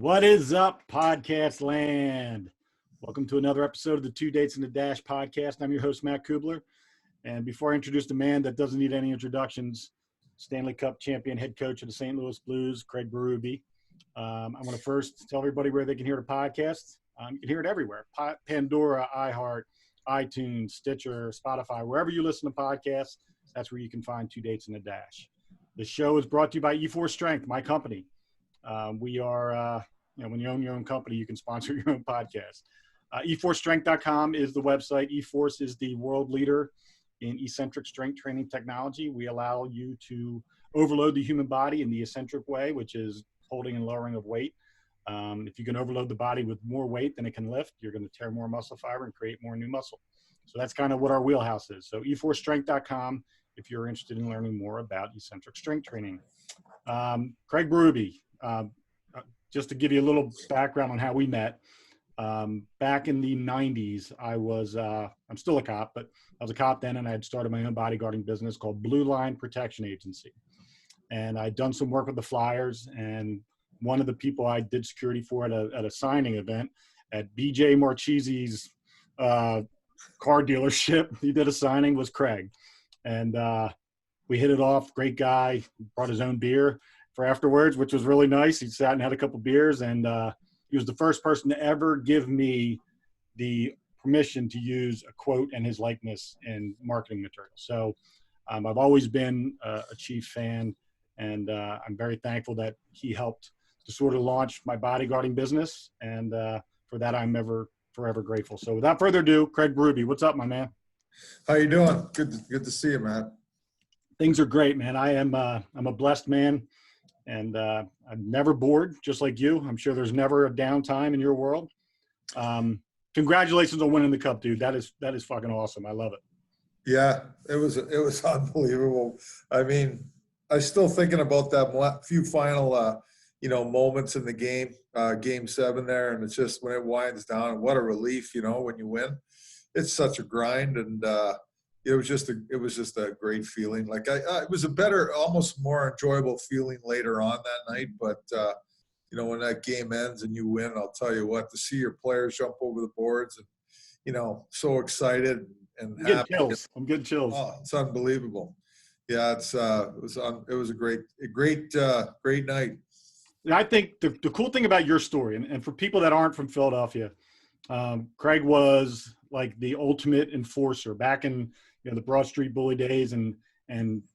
What is up, podcast land? Welcome to another episode of the Two Dates in the Dash podcast. I'm your host, Matt Cubbler. And before I introduce the man that doesn't need any introductions, Stanley Cup champion head coach of the St. Louis Blues, Craig Berube. I want to first tell everybody where they can hear the podcast. You can hear it everywhere. Pandora, iHeart, iTunes, Stitcher, Spotify, wherever you listen to podcasts, that's where you can find Two Dates in the Dash. The show is brought to you by E4 Strength, my company. We are, when you own your own company, you can sponsor your own podcast. E4strength.com is the website. E-Force is the world leader in eccentric strength training technology. We allow you to overload the human body in the eccentric way, which is holding and lowering of weight. If you can overload the body with more weight than it can lift, you're going to tear more muscle fiber and create more new muscle. So that's kind of what our wheelhouse is. So E4strength.com if you're interested in learning more about eccentric strength training. Craig Berube. Just to give you a little background on how we met, back in the 90s, I'm still a cop, but I was a cop then, and I had started my own bodyguarding business called Blue Line Protection Agency. And I'd done some work with the Flyers, and one of the people I did security for at a signing event at BJ Marchese's car dealership, he did a signing, was Craig. And we hit it off, great guy, brought his own beer for afterwards, which was really nice. He sat and had a couple beers, and he was the first person to ever give me the permission to use a quote and his likeness in marketing material. So I've always been a Chief fan, and I'm very thankful that he helped to sort of launch my bodyguarding business, and for that I'm forever grateful. So without further ado, Craig Berube, what's up, my man? How you doing? Good to see you, man. Things are great, man. I'm a blessed man. And I'm never bored, just like you. I'm sure there's never a downtime in your world. Congratulations on winning the cup, dude. That is fucking awesome. I love it. Yeah, it was unbelievable. I mean, I still thinking about that few final, moments in the game, Game 7 there, and it's just when it winds down, what a relief, when you win. It's such a grind, and it was just a great feeling. Like it was a better, almost more enjoyable feeling later on that night. But when that game ends and you win, I'll tell you what, to see your players jump over the boards and so excited and happy. I'm getting chills. Oh, it's unbelievable. Yeah, it was a great night. I think the cool thing about your story, and for people that aren't from Philadelphia, Craig was like the ultimate enforcer back in the Broad Street Bully days, and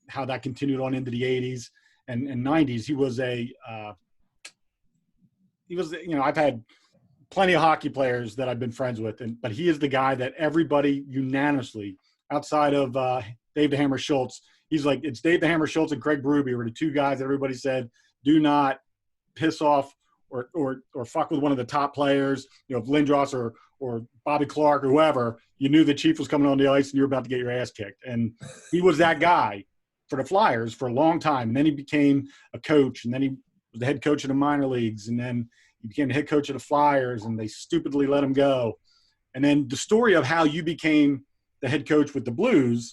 how that continued on into the 80s and 90s. He was I've had plenty of hockey players that I've been friends with, but he is the guy that everybody unanimously, outside of Dave the Hammer Schultz, he's like, it's Dave the Hammer Schultz and Craig Berube were the two guys that everybody said, do not piss off or fuck with one of the top players, if Lindros or Bobby Clark or whoever, you knew the Chief was coming on the ice and you were about to get your ass kicked. And he was that guy for the Flyers for a long time. And then he became a coach, and then he was the head coach of the minor leagues, and then he became the head coach of the Flyers, and they stupidly let him go. And then the story of how you became the head coach with the Blues,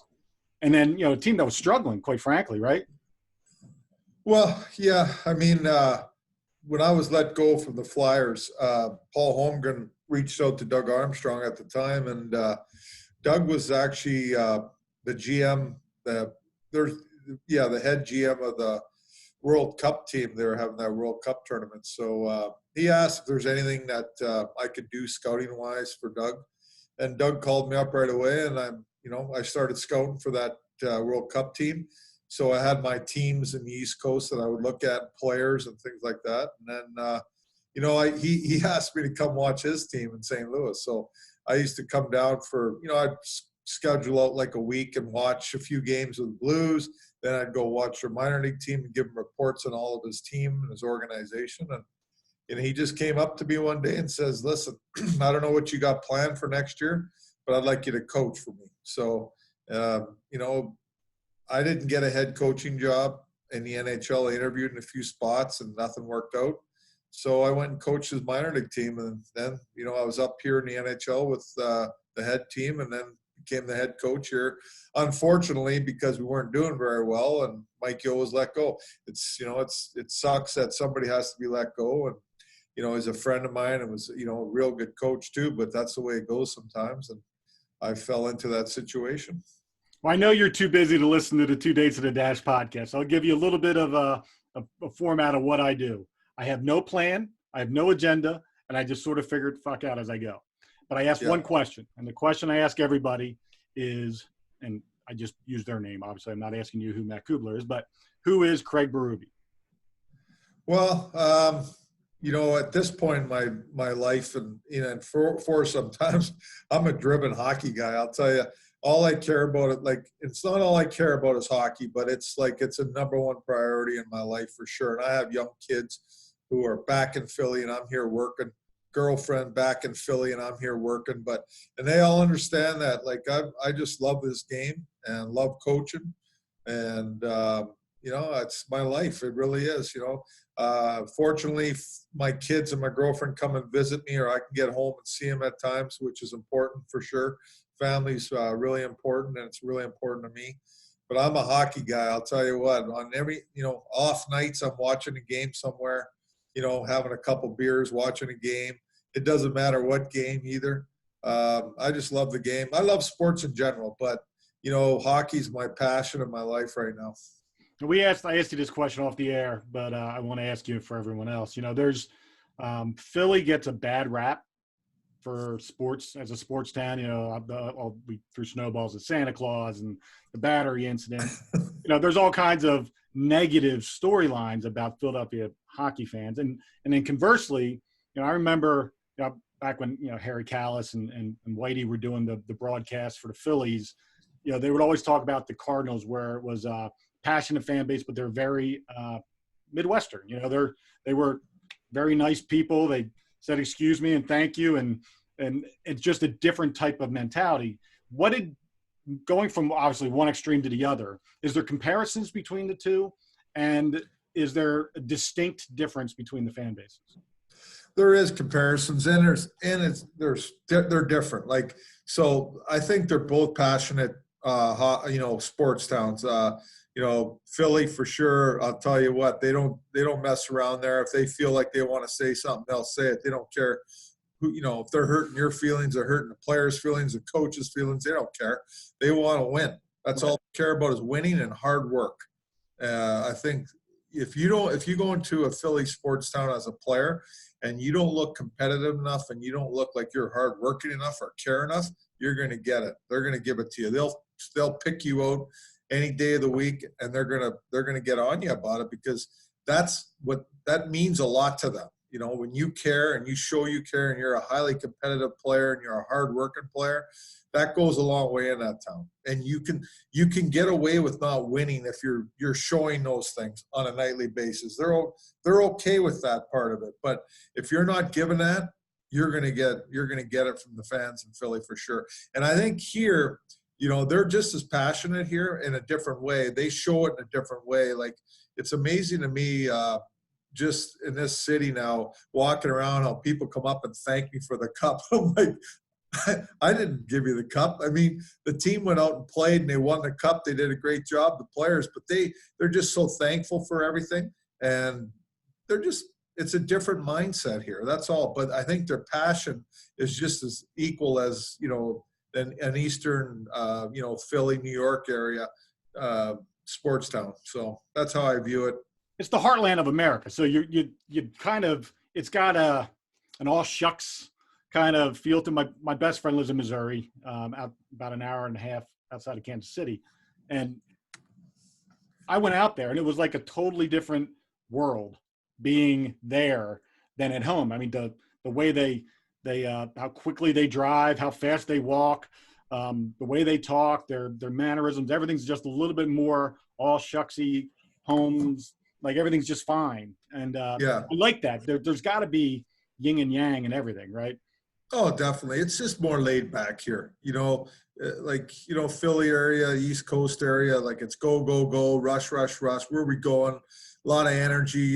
and then, a team that was struggling, quite frankly, right? Well, yeah. I mean, when I was let go from the Flyers, Paul Holmgren reached out to Doug Armstrong at the time, and Doug was actually the GM, the head GM of the World Cup team. They were having that World Cup tournament. So he asked if there's anything that I could do scouting-wise for Doug, and Doug called me up right away, and I started scouting for that World Cup team. So I had my teams in the East Coast that I would look at, players and things like that. And then, he asked me to come watch his team in St. Louis. So I used to come down for, I'd schedule out like a week and watch a few games with the Blues. Then I'd go watch their minor league team and give him reports on all of his team and his organization. And he just came up to me one day and says, listen, I don't know what you got planned for next year, but I'd like you to coach for me. So, I didn't get a head coaching job in the NHL. I interviewed in a few spots and nothing worked out. So I went and coached his minor league team. And then, I was up here in the NHL with the head team, and then became the head coach here. Unfortunately, because we weren't doing very well and Mike Yeo was let go. It sucks that somebody has to be let go. And he's a friend of mine and was, a real good coach too, but that's the way it goes sometimes. And I fell into that situation. Well, I know you're too busy to listen to the 2 Dates in a Dash podcast. So I'll give you a little bit of a format of what I do. I have no plan. I have no agenda. And I just sort of figure it fuck out as I go. But I ask one question. And the question I ask everybody is, and I just use their name. Obviously, I'm not asking you who Matt Cubbler is, but who is Craig Berube? Well, at this point in my life, and for sometimes I'm a driven hockey guy. I'll tell you, all I care about it's not all I care about is hockey, but it's a number one priority in my life for sure. And I have young kids who are back in Philly, and I'm here working. Girlfriend back in Philly, and I'm here working. And they all understand that. I just love this game and love coaching, and it's my life. It really is. Fortunately, my kids and my girlfriend come and visit me, or I can get home and see them at times, which is important for sure. Family's really important, and it's really important to me. But I'm a hockey guy. I'll tell you what. On every off nights, I'm watching a game somewhere. Having a couple beers, watching a game. It doesn't matter what game either. I just love the game. I love sports in general, but hockey's my passion in my life right now. I asked you this question off the air, but I want to ask you for everyone else. There's Philly gets a bad rap for sports as a sports town. We threw snowballs at Santa Claus and the battery incident. There's all kinds of negative storylines about Philadelphia hockey fans, and then conversely, I remember back when Harry Callis and Whitey were doing the broadcast for the Phillies. They would always talk about the Cardinals, where it was passionate fan base, but they're very Midwestern. They were very nice people. They said excuse me and thank you, and it's just a different type of mentality. Going from obviously one extreme to the other, is there comparisons between the two, and is there a distinct difference between the fan bases? There is comparisons, and they're different. So I think they're both passionate, sports towns. Philly for sure. I'll tell you what, they don't mess around there. If they feel like they want to say something, they'll say it. They don't care who, if they're hurting your feelings, they're hurting the players' feelings, the coaches' feelings. They don't care. They want to win. That's all they care about is winning and hard work. I think if you go into a Philly sports town as a player and you don't look competitive enough and you don't look like you're hardworking enough or care enough, you're going to get it. They're going to give it to you. They'll pick you out any day of the week, and they're going to get on you about it, because that means a lot to them. When you care and you show you care and you're a highly competitive player and you're a hard-working player, that goes a long way in that town. And you can get away with not winning if you're showing those things on a nightly basis. They're okay with that part of it. But if you're not giving that, you're gonna get it from the fans in Philly for sure. And I think here, they're just as passionate here in a different way. They show it in a different way. It's amazing to me, just in this city now, walking around, how people come up and thank me for the cup. I'm like, I didn't give you the cup. I mean, the team went out and played and they won the cup. They did a great job, the players, but they're just so thankful for everything. And it's a different mindset here. That's all. But I think their passion is just as equal as, an Eastern, Philly, New York area sports town. So that's how I view it. It's the heartland of America. So you kind of, it's got an all shucks kind of feel to my best friend lives in Missouri, out about an hour and a half outside of Kansas City. And I went out there and it was like a totally different world being there than at home. I mean, the way they how quickly they drive, how fast they walk, the way they talk, their mannerisms, everything's just a little bit more all shucksy homes. Like everything's just fine. And I like that. There's got to be yin and yang and everything, right? Oh, definitely. It's just more laid back here, Philly area, East Coast area, it's go, go, go, rush, rush, rush. Where are we going? A lot of energy,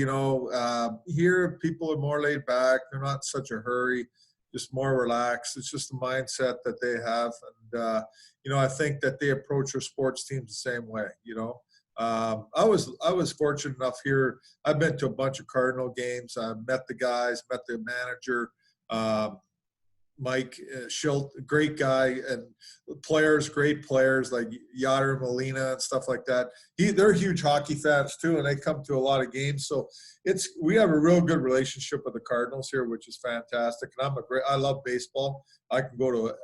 here people are more laid back. They're not in such a hurry, just more relaxed. It's just the mindset that they have. And, I think that they approach their sports teams the same way, I was fortunate enough here. I've been to a bunch of Cardinal games. I met the guys, met the manager, Mike Schilt, great guy, and players, great players like Yadier Molina and stuff like that. They're huge hockey fans too, and they come to a lot of games. So we have a real good relationship with the Cardinals here, which is fantastic. And I love baseball. I can go to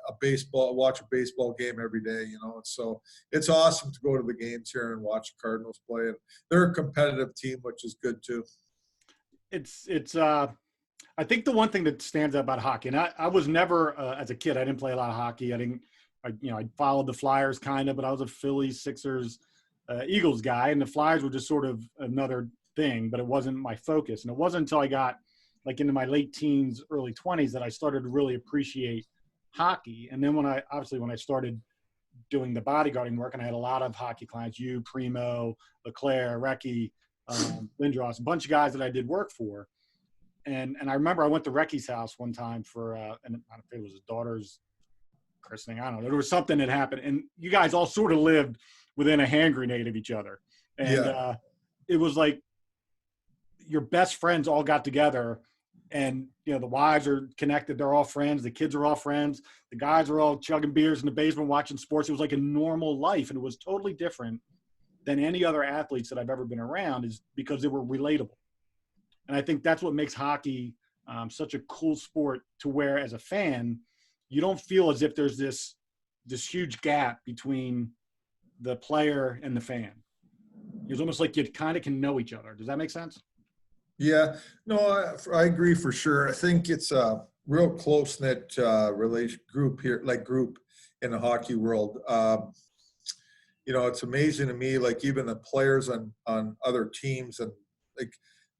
watch a baseball game every day, you know. And so it's awesome to go to the games here and watch the Cardinals play. And they're a competitive team, which is good too. I think the one thing that stands out about hockey, and I was never, as a kid, I didn't play a lot of hockey. I followed the Flyers kind of, but I was a Phillies, Sixers, Eagles guy, and the Flyers were just sort of another thing, but it wasn't my focus. And it wasn't until I got like into my late teens, early 20s that I started to really appreciate hockey. And then when I started doing the bodyguarding work, and I had a lot of hockey clients, you, Primo, LeClaire, Recchi, Lindros, a bunch of guys that I did work for. And I remember I went to Recchi's house one time for, and I don't know if it was his daughter's christening. I don't know. There was something that happened. And you guys all sort of lived within a hand grenade of each other. And it was like your best friends all got together. And, you know, the wives are connected. They're all friends. The kids are all friends. The guys are all chugging beers in the basement watching sports. It was like a normal life. And it was totally different than any other athletes that I've ever been around, is because they were relatable. And I think that's what makes hockey such a cool sport, to where as a fan, you don't feel as if there's this huge gap between the player and the fan. It's almost like you kind of can know each other. Does that make sense? Yeah, no, I agree for sure. I think it's a real close-knit group in the hockey world. You know, it's amazing to me, like even the players on other teams, and like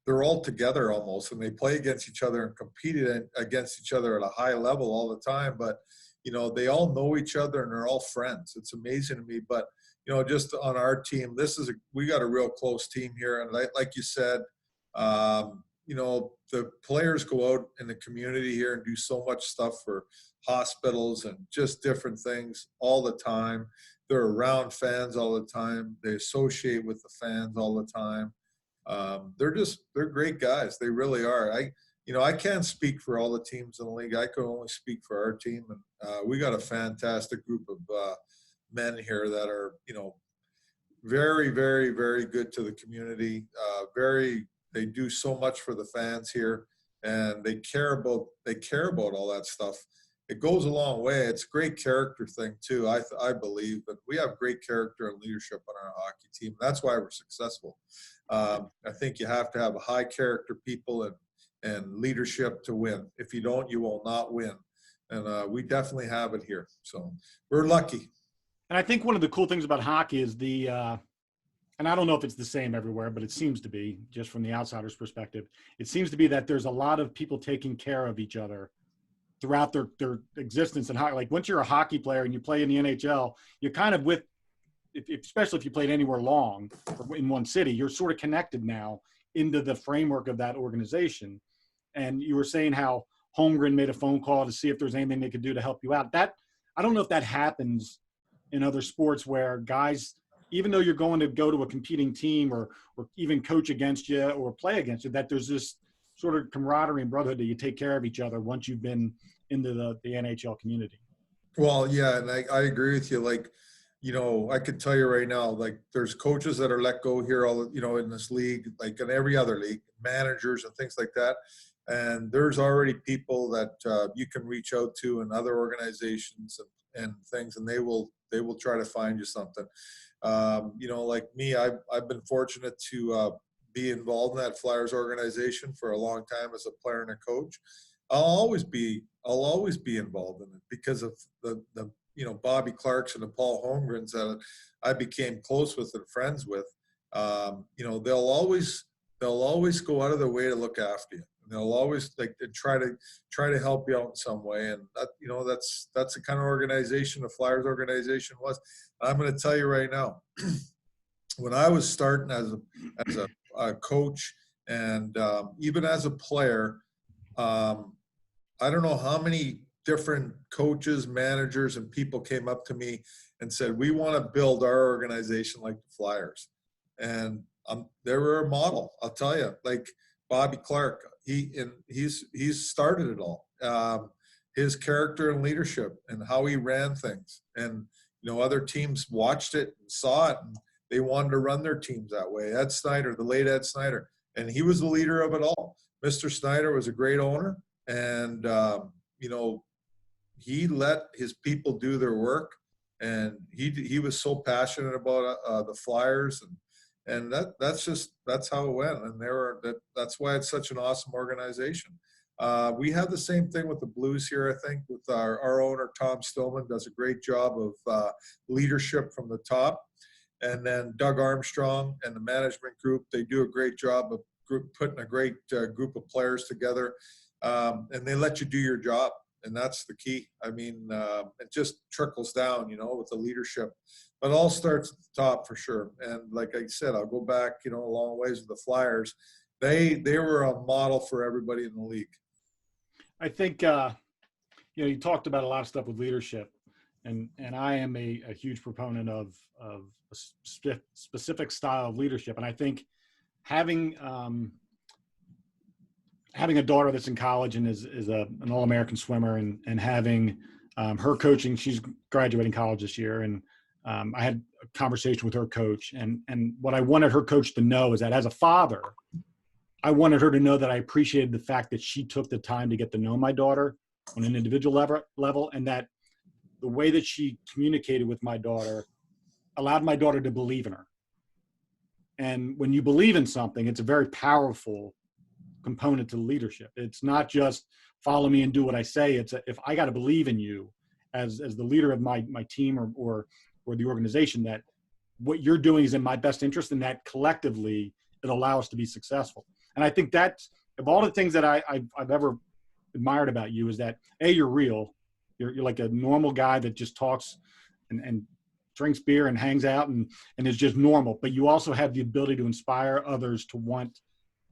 they're all together almost, and they play against each other and compete against each other at a high level all the time. But, you know, they all know each other and they're all friends. It's amazing to me. But, you know, just on our team, we got a real close team here. And like you said, you know, the players go out in the community here and do so much stuff for hospitals and just different things all the time. They're around fans all the time. They associate with the fans all the time. They're great guys. They really are. I can't speak for all the teams in the league. I can only speak for our team. And we got a fantastic group of men here that are, you know, very, very, very good to the community. They do so much for the fans here, and they care about all that stuff. It goes a long way. It's a great character thing too. I believe that we have great character and leadership on our hockey team. That's why we're successful. I think you have to have a high character people and leadership to win. If you don't, you will not win. And we definitely have it here. So we're lucky. And I think one of the cool things about hockey is and I don't know if it's the same everywhere, but it seems to be, just from the outsider's perspective, it seems to be that there's a lot of people taking care of each other throughout their existence. And like once you're a hockey player and you play in the NHL, you're kind of especially if you played anywhere long or in one city, you're sort of connected now into the framework of that organization. And you were saying how Holmgren made a phone call to see if there's anything they could do to help you out. I don't know if that happens in other sports, where guys, even though you're going to go to a competing team or even coach against you or play against you, that there's this sort of camaraderie and brotherhood that you take care of each other once you've been into the NHL community. Well, yeah, and I agree with you. Like, you know, I could tell you right now, like there's coaches that are let go here, in this league, like in every other league, managers and things like that. And there's already people that you can reach out to in other organizations and things, and they will try to find you something. You know, like me, I've been fortunate to be involved in that Flyers organization for a long time as a player and a coach. I'll always be involved in it because of the Bobby Clarkson and Paul Holmgrens that I became close with and friends with. You know, they'll always go out of their way to look after you. And they'll always try to help you out in some way. And that, you know, that's the kind of organization the Flyers organization was. I'm going to tell you right now, when I was starting as a coach and even as a player, I don't know how many different coaches, managers, and people came up to me and said, "We want to build our organization like the Flyers." And they were a model, I'll tell you. Like Bobby Clark, he's started it all. His character and leadership and how he ran things, and other teams watched it and saw it, and they wanted to run their teams that way. Ed Snyder, the late Ed Snyder, and he was the leader of it all. Mr. Snyder was a great owner, and he let his people do their work, and he was so passionate about the Flyers, and that's how it went. And that's why it's such an awesome organization. We have the same thing with the Blues here, I think, with our owner, Tom Stillman, does a great job of leadership from the top. And then Doug Armstrong and the management group, they do a great job of putting a great group of players together. And they let you do your job. And that's the key. I mean, it just trickles down, with the leadership. But it all starts at the top for sure. And like I said, I'll go back, a long ways with the Flyers. They were a model for everybody in the league. I think, you talked about a lot of stuff with leadership, and I am a huge proponent of a specific style of leadership. And I think having a daughter that's in college and is an All-American swimmer, and having her coaching, she's graduating college this year. And I had a conversation with her coach, and what I wanted her coach to know is that as a father, I wanted her to know that I appreciated the fact that she took the time to get to know my daughter on an individual level, and that the way that she communicated with my daughter allowed my daughter to believe in her. And when you believe in something, it's a very powerful component to leadership. It's not just follow me and do what I say. It's if I got to believe in you as the leader of my team or the organization, that what you're doing is in my best interest, and that collectively it'll allow us to be successful. And I think that's, of all the things that I've ever admired about you, is that you're real. You're like a normal guy that just talks and drinks beer and hangs out and is just normal. But you also have the ability to inspire others to want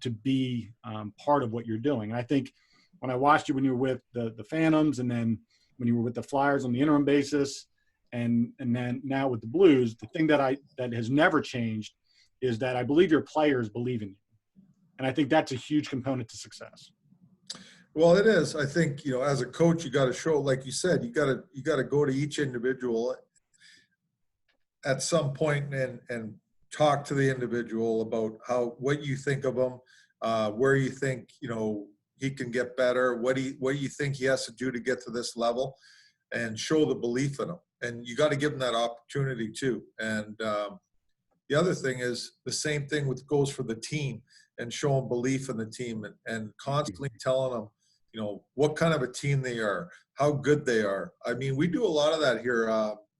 to be part of what you're doing. And I think when I watched you when you were with the Phantoms, and then when you were with the Flyers on the interim basis, and then now with the Blues, the thing that has never changed is that I believe your players believe in you. And I think that's a huge component to success. Well, it is. I think, as a coach, you got to show, like you said, you got to go to each individual at some point and talk to the individual about what you think of them, where you think, he can get better, what you think he has to do to get to this level, and show the belief in him. And you got to give him that opportunity too. And the other thing is the same thing goes for the team, and show them belief in the team, and constantly telling them, what kind of a team they are, how good they are. I mean, we do a lot of that here.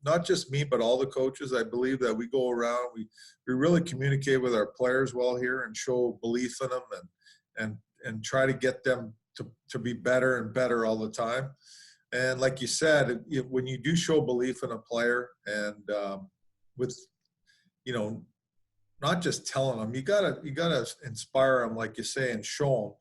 Not just me, but all the coaches. I believe that we go around, we really communicate with our players well here, and show belief in them, and try to get them to be better and better all the time. And like you said, when you do show belief in a player, and with, not just telling them, you gotta inspire them, like you say, and show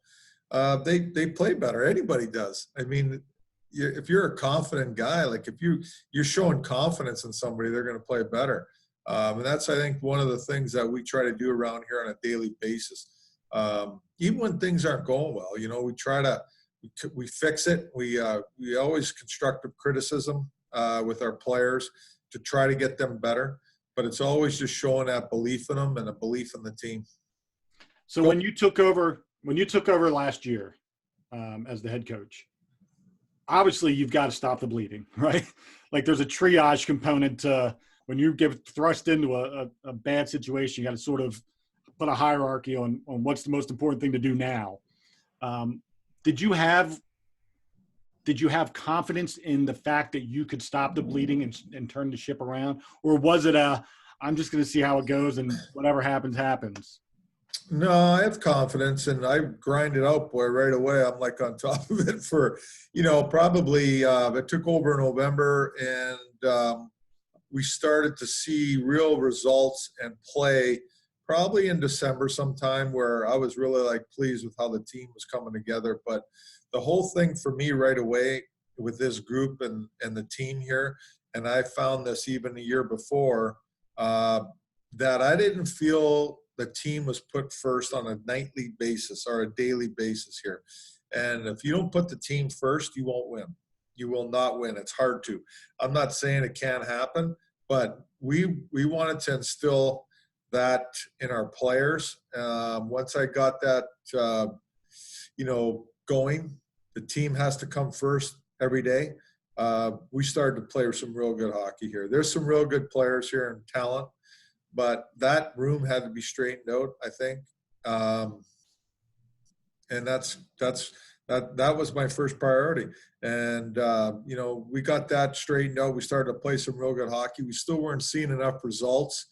them. They play better. Anybody does. I mean, if you're a confident guy, like if you're showing confidence in somebody, they're going to play better. And that's, I think, one of the things that we try to do around here on a daily basis. Even when things aren't going well, we fix it. We always constructive criticism with our players to try to get them better. But it's always just showing that belief in them and a belief in the team. So when you took over last year as the head coach, obviously you've got to stop the bleeding, right? Like there's a triage component to when you get thrust into a bad situation, you got to sort of put a hierarchy on what's the most important thing to do now. Did you have confidence in the fact that you could stop the bleeding and turn the ship around? Or was it I'm just going to see how it goes and whatever happens, happens? No, I have confidence, and I grind it out, boy, right away. I'm like on top of it for, probably it took over in November, and we started to see real results and play probably in December sometime, where I was really pleased with how the team was coming together. But the whole thing for me right away with this group and the team here, and I found this even a year before, that I didn't feel the team was put first on a nightly basis or a daily basis here. And if you don't put the team first, you won't win. You will not win. It's hard to. I'm not saying it can't happen, but we wanted to instill that in our players. Once I got that, going, the team has to come first every day. We started to play some real good hockey here. There's some real good players here and talent, but that room had to be straightened out, I think. And that was my first priority. And, we got that straightened out. We started to play some real good hockey. We still weren't seeing enough results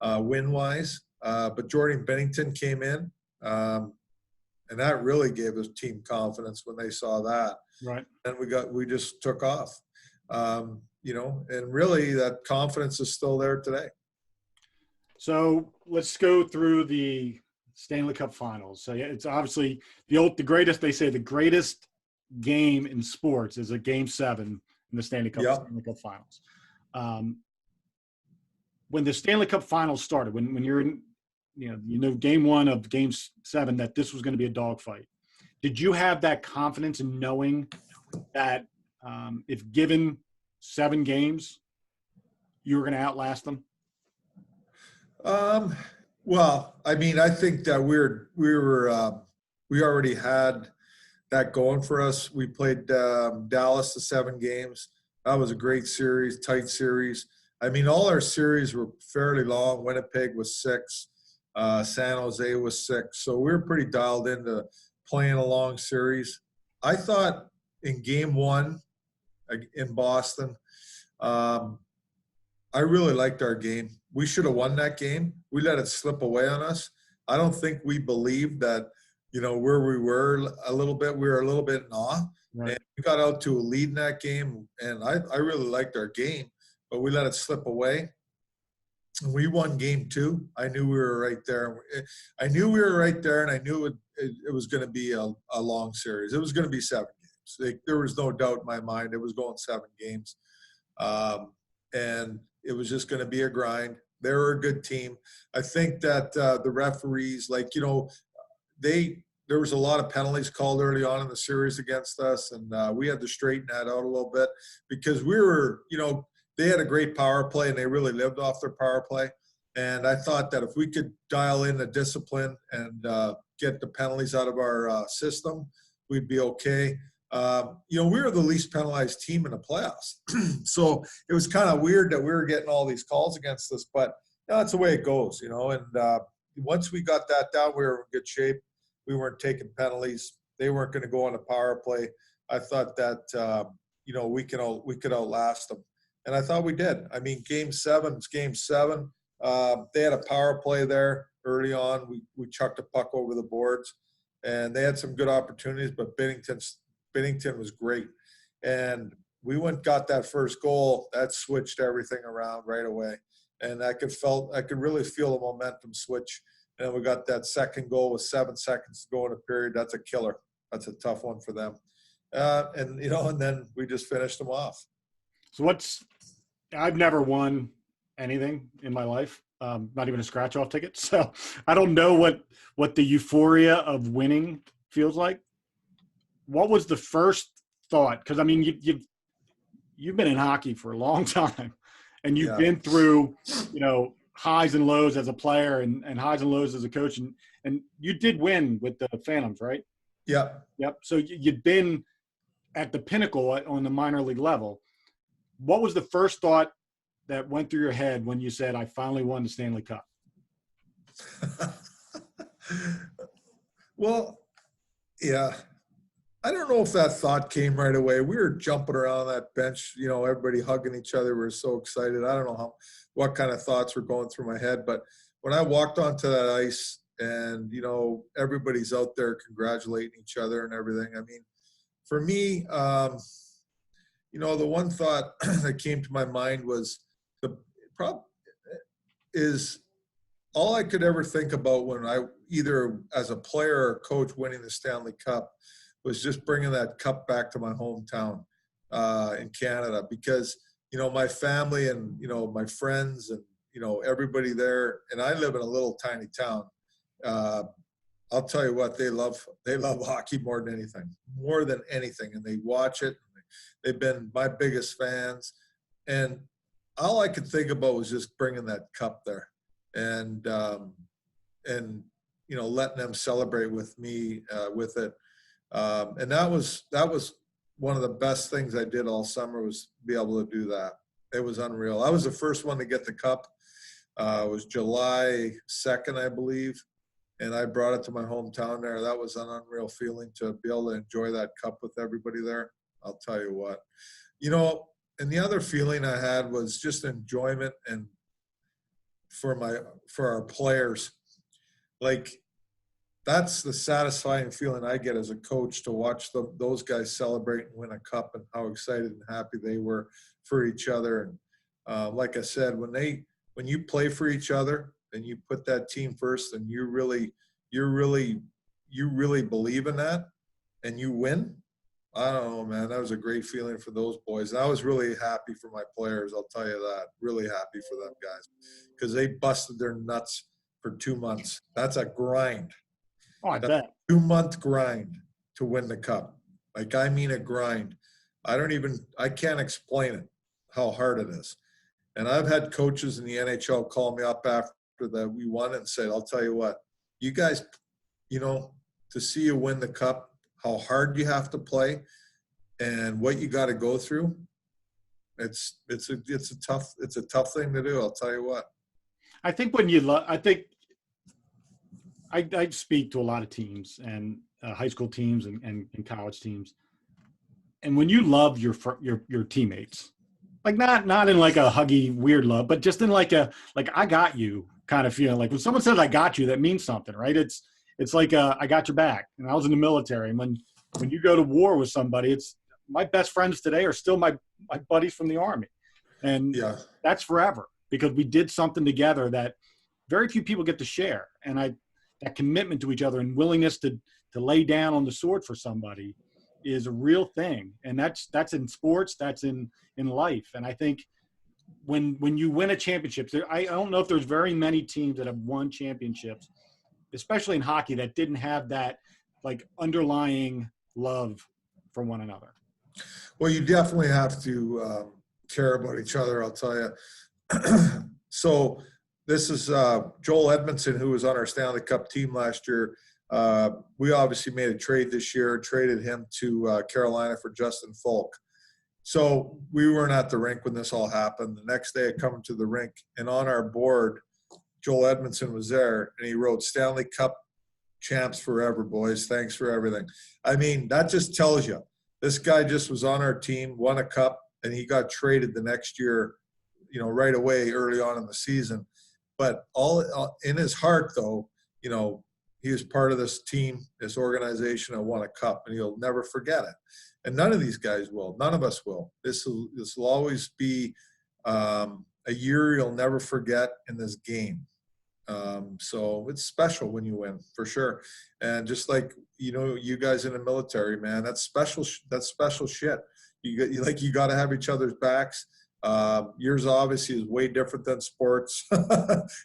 win-wise, but Jordan Bennington came in, and that really gave the team confidence when they saw that. Right. And we just took off, and really that confidence is still there today. So let's go through the Stanley Cup Finals. So yeah, it's obviously the greatest. They say the greatest game in sports is a Game 7 in the Stanley Cup Finals. When the Stanley Cup Finals started, when you're in, Game 1 of Game 7, that this was going to be a dogfight. Did you have that confidence in knowing that if given 7 games, you were going to outlast them? Well, I mean, I think that we already had that going for us. We played Dallas the 7 games. That was a great series, tight series. I mean, all our series were fairly long. Winnipeg was 6. San Jose was 6. So we were pretty dialed into playing a long series. I thought in Game 1 in Boston, I really liked our game. We should have won that game. We let it slip away on us. I don't think we believed that, where we were a little bit, we were a little bit in awe. Right. And we got out to a lead in that game, and I really liked our game, but we let it slip away. And we won Game 2. I knew we were right there. And I knew it was going to be a long series. It was going to be 7 games. There was no doubt in my mind. It was going 7 games. And it was just going to be a grind. They were a good team. I think that the referees, there was a lot of penalties called early on in the series against us, and we had to straighten that out a little bit because we were, they had a great power play and they really lived off their power play. And I thought that if we could dial in the discipline and get the penalties out of our system, we'd be okay. We were the least penalized team in the playoffs. So it was kind of weird that we were getting all these calls against us, but that's the way it goes, and once we got that down, we were in good shape. We weren't taking penalties. They weren't going to go on a power play. I thought that, we could outlast them. And I thought we did. I mean, Game 7 is Game 7. They had a power play there early on. We chucked a puck over the boards, and they had some good opportunities, but Bennington was great. And we got that first goal. That switched everything around right away. And I could really feel the momentum switch. And we got that second goal with 7 seconds to go in a period. That's a killer. That's a tough one for them. And then we just finished them off. So I've never won anything in my life, not even a scratch-off ticket. So I don't know what the euphoria of winning feels like. What was the first thought? Because, I mean, you've been in hockey for a long time, and you've been through, highs and lows as a player and highs and lows as a coach. And you did win with the Phantoms, right? Yeah. Yep. So you'd been at the pinnacle on the minor league level. What was the first thought that went through your head when you said, I finally won the Stanley Cup? Well, yeah. I don't know if that thought came right away. We were jumping around that bench, everybody hugging each other. We were so excited. I don't know what kind of thoughts were going through my head. But when I walked onto that ice and, everybody's out there congratulating each other and everything, I mean, for me, the one thought that came to my mind was all I could ever think about when I either as a player or coach winning the Stanley Cup was just bringing that cup back to my hometown in Canada because, my family and, my friends and everybody there, and I live in a little tiny town. I'll tell you what, they love hockey more than anything, and they watch it. They've been my biggest fans, and all I could think about was just bringing that cup there, and letting them celebrate with me with it, and that was one of the best things I did all summer, was be able to do that. It was unreal. I was the first one to get the cup. It was July 2nd, I believe. And I brought it to my hometown there. That was an unreal feeling to be able to enjoy that cup with everybody there. I'll tell you what. And the other feeling I had was just enjoyment, and for our players. Like, that's the satisfying feeling I get as a coach, to watch those guys celebrate and win a cup, and how excited and happy they were for each other. And like I said, when you play for each other and you put that team first, and you really believe in that, and you win, I don't know, man, that was a great feeling for those boys. And I was really happy for my players, I'll tell you that. Really happy for them guys, because they busted their nuts for 2 months. That's a grind. Oh, I bet. 2-month grind to win the cup. Like, I mean, a grind. I can't explain it, how hard it is. And I've had coaches in the NHL call me up after that we won and said, I'll tell you what, you guys, to see you win the cup, how hard you have to play and what you got to go through. It's a tough thing to do. I'll tell you what. I think I speak to a lot of teams, and high school teams and college teams. And when you love your teammates, like not in like a huggy weird love, but just in like I got you kind of feeling. Like when someone says I got you, that means something, right? It's like I got your back. And I was in the military, and when you go to war with somebody, it's my best friends today are still my buddies from the Army, and that's forever, because we did something together that very few people get to share. And that commitment to each other and willingness to lay down on the sword for somebody is a real thing. And that's in sports, that's in life. And I think when you win a championship, I don't know if there's very many teams that have won championships, especially in hockey, that didn't have that like underlying love for one another. Well, you definitely have to care about each other, I'll tell you. So this is Joel Edmondson, who was on our Stanley Cup team last year. We obviously made a trade this year, traded him to Carolina for Justin Falk. So we weren't at the rink when this all happened. The next day I come to the rink, and on our board, Joel Edmondson was there, and he wrote, "Stanley Cup champs forever, boys. Thanks for everything." I mean, that just tells you this guy just was on our team, won a cup, and he got traded the next year, right away early on in the season. But all in his heart, though, he was part of this team, this organization that won a cup, and he'll never forget it. And none of these guys will. None of us will. This will always be a year you'll never forget in this game. So it's special when you win, for sure. And just like, you guys in the military, man, that's special shit. You got to have each other's backs. Yours obviously is way different than sports.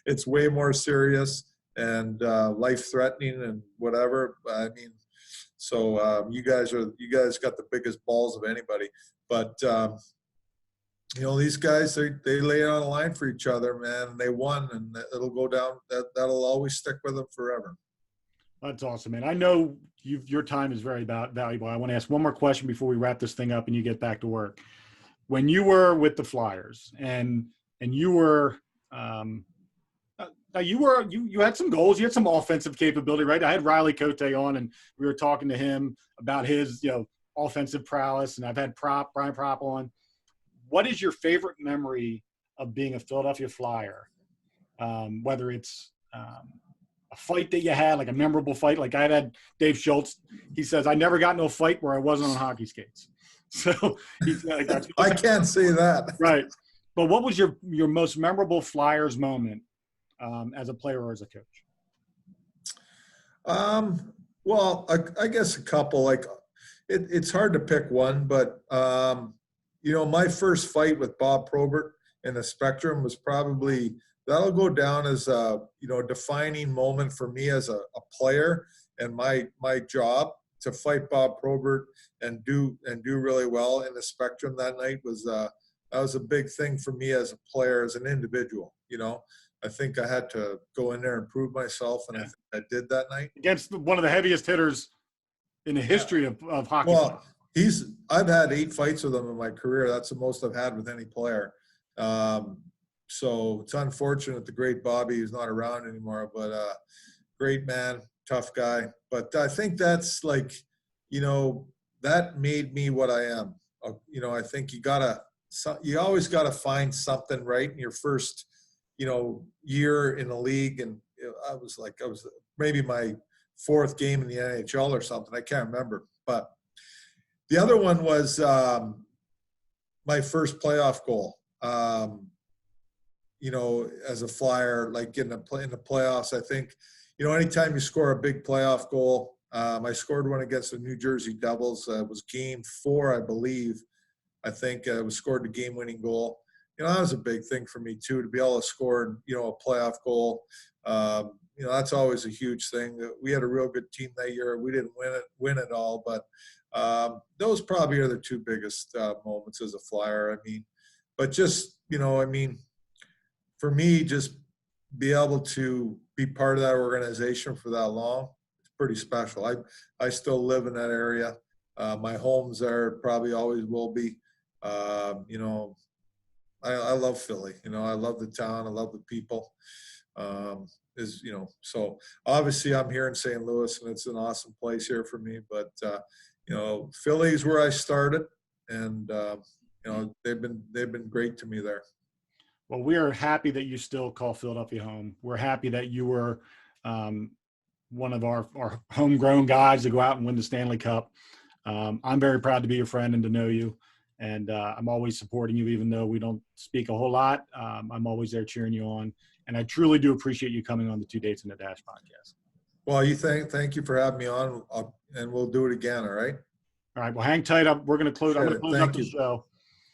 It's way more serious and life-threatening and whatever. I mean, so you guys got the biggest balls of anybody. But these guys, they lay it on the line for each other, man. And they won, and it'll go down. That'll always stick with them forever. That's awesome, man. I know your time is very valuable. I want to ask one more question before we wrap this thing up and you get back to work. When you were with the Flyers and you were you had some goals, you had some offensive capability, right? I had Riley Cote on, and we were talking to him about his offensive prowess, and I've had Brian Propp on. What is your favorite memory of being a Philadelphia Flyer? Whether it's a fight that you had, like a memorable fight, like I had Dave Schultz. He says, "I never got into a fight where I wasn't on hockey skates." So he's like, I can't say that. Right. But what was your most memorable Flyers moment as a player or as a coach? Well, I guess a couple. Like it's hard to pick one, but my first fight with Bob Probert in the Spectrum was probably that'll go down as a, you know, defining moment for me as a player, and my job to fight Bob Probert and do really well in the Spectrum that night was that was a big thing for me as a player, as an individual. You know, I think I had to go in there and prove myself, and I think I did that night against one of the heaviest hitters in the history of hockey. Well, I've had 8 fights with him in my career. That's the most I've had with any player. So it's unfortunate the great Bobby is not around anymore, but great man, tough guy. But I think that's like, you know, that made me what I am. You know, I think you always gotta find something right in your first, you know, year in the league. And I was maybe my 4th game in the NHL or something. I can't remember. But the other one was my first playoff goal. You know, as a Flyer, like in the playoffs, I think, you know, anytime you score a big playoff goal, I scored one against the New Jersey Devils. It was game 4, I believe. I think it was scored the game-winning goal. You know, that was a big thing for me too, to be able to score, you know, a playoff goal. You know, that's always a huge thing. We had a real good team that year. We didn't win it all, but those probably are the 2 biggest moments as a Flyer. I mean, but just, you know, I mean, for me, just be able to be part of that organization for that long, it's pretty special. I still live in that area. My home's there, probably always will be. You know, I love Philly. You know, I love the town. I love the people. You know, so obviously I'm here in St. Louis, and it's an awesome place here for me. But you know, Philly's where I started, and you know, they've been great to me there. Well, we are happy that you still call Philadelphia home. We're happy that you were one of our homegrown guys to go out and win the Stanley Cup. I'm very proud to be your friend and to know you. And I'm always supporting you, even though we don't speak a whole lot. I'm always there cheering you on. And I truly do appreciate you coming on the 2 Dates in the Dash podcast. Well, thank you for having me on, and we'll do it again, all right? All right. Well, hang tight up. We're going to close. I'm going to close up the show.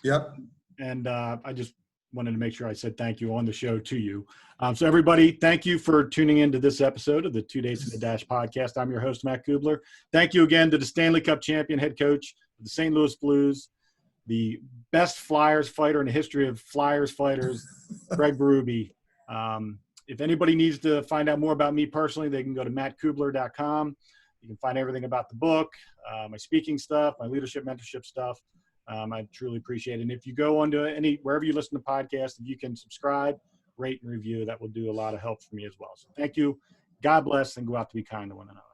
Yep. And I just wanted to make sure I said thank you on the show to you. So everybody, thank you for tuning into this episode of the 2 Dates in the Dash podcast. I'm your host, Matt Cubbler. Thank you again to the Stanley Cup champion head coach of the St. Louis Blues, the best Flyers fighter in the history of Flyers fighters, Craig Berube. If anybody needs to find out more about me personally, they can go to mattcubbler.com. You can find everything about the book, my speaking stuff, my leadership mentorship stuff. I truly appreciate it. And if you go on to wherever you listen to podcasts, if you can subscribe, rate, and review, that will do a lot of help for me as well. So thank you. God bless, and go out to be kind to one another.